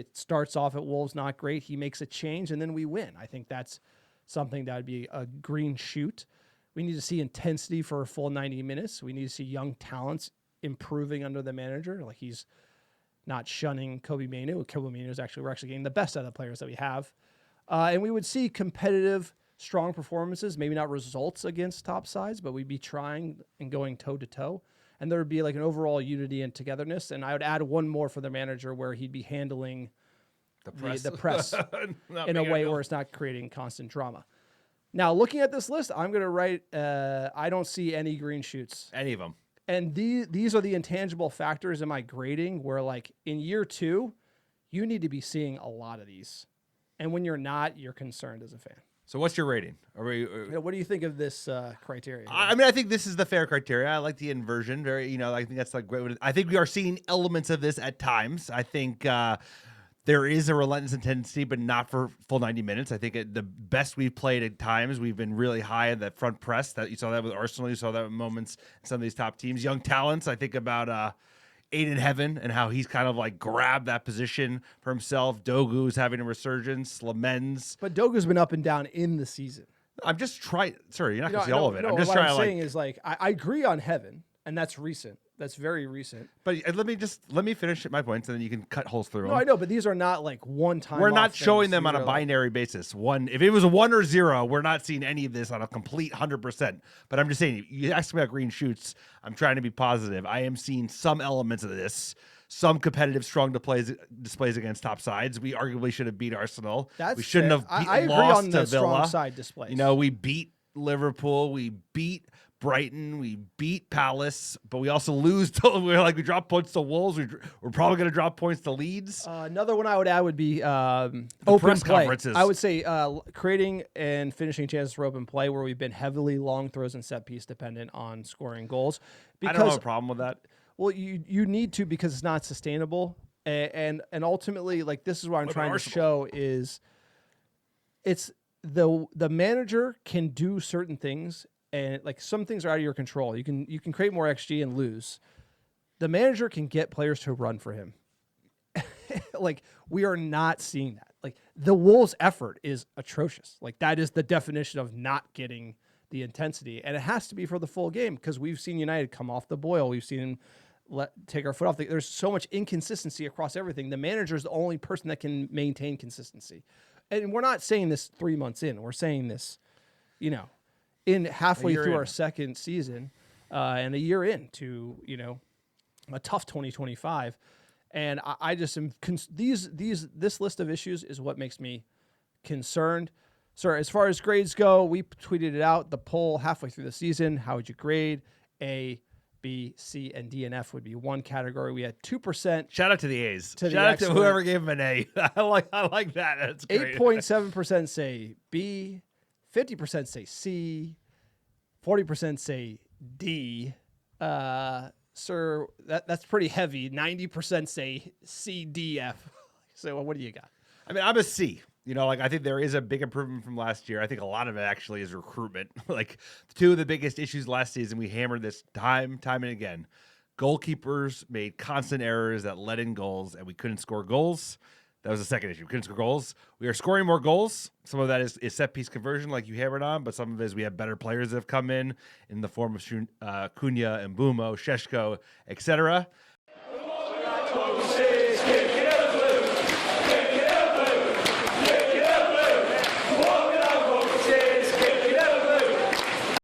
It starts off at Wolves not great. He makes a change, and then we win. I think that's something that would be a green shoot. We need to see intensity for a full 90 minutes. We need to see young talents improving under the manager. Like, he's not shunning Kobe Mainu. We're actually getting the best out of the players that we have. And we would see competitive, strong performances, maybe not results against top sides, but we'd be trying and going toe-to-toe. And there would be like an overall unity and togetherness. And I would add one more for the manager where he'd be handling the press in a way where it's not creating constant drama. Now, looking at this list, I'm going to write, I don't see any green shoots. Any of them. And these are the intangible factors in my grading where, like, in year 2, you need to be seeing a lot of these. And when you're not, you're concerned as a fan. So what's your rating? What do you think of this criteria? I mean, I think this is the fair criteria. I like the inversion. I think that's like great. I think we are seeing elements of this at times. I think there is a relentless intensity, but not for full 90 minutes. I think the best we've played at times, we've been really high in that front press. That you saw that with Arsenal. You saw that with moments in some of these top teams. Young talents. I think about Aiden Heaven and how he's kind of like grabbed that position for himself. Dogu's having a resurgence. Lamens. But Dogu's been up and down in the season. I'm just trying. Sorry, you're not going to see all of it. No, I'm just what trying I'm to saying is, like, I agree on Heaven, and that's recent. That's very recent. But let me finish my points, and then you can cut holes through them. No, I know, but these are not like one-time. We're not showing them on a binary basis. If it was a 1 or 0, we're not seeing any of this on a complete 100%. But I'm just saying, you asked me about green shoots. I'm trying to be positive. I am seeing some elements of this. Some competitive, strong displays against top sides. We arguably should have beat Arsenal. We shouldn't have I agree lost on the to Villa. strong side displays. You know, we beat Liverpool. We beat Brighton, we beat Palace, but we also lose. We drop points to Wolves. We're probably going to drop points to Leeds. Another one I would add would be open press play. Conferences. I would say creating and finishing chances for open play, where we've been heavily long throws and set piece dependent on scoring goals. Because, I don't have a problem with that. Well, you need to, because it's not sustainable, and ultimately, like, this is what I'm trying to show is it's the manager can do certain things. And like, some things are out of your control. You can create more XG and lose. The manager can get players to run for him. Like, we are not seeing that. Like, the Wolves' effort is atrocious. Like, that is the definition of not getting the intensity. And it has to be for the full game, because we've seen United come off the boil. We've seen them take our foot off. There's so much inconsistency across everything. The manager is the only person that can maintain consistency. And we're not saying this 3 months in. We're saying this, in halfway through our second season, and a year into, a tough 2025. And I just am this list of issues is what makes me concerned. So as far as grades go, we tweeted it out, the poll halfway through the season. How would you grade? A, B, C, and D and F would be one category. We had 2%. Shout out to the A's. Shout out to whoever gave him an A. I like that. That's great. 8.7% say B, 50% say C, 40% say D. Sir, that's pretty heavy. 90% say C, D, F. So what do you got? I mean, I'm a C. I think there is a big improvement from last year. I think a lot of it actually is recruitment. Like, two of the biggest issues last season, we hammered this time and again. Goalkeepers made constant errors that let in goals, and we couldn't score goals. That was the second issue. We couldn't score goals. We are scoring more goals. Some of that is set-piece conversion, like you hammered on, but some of it is we have better players that have come in the form of Cunha and Bumo, Sheshko, etc.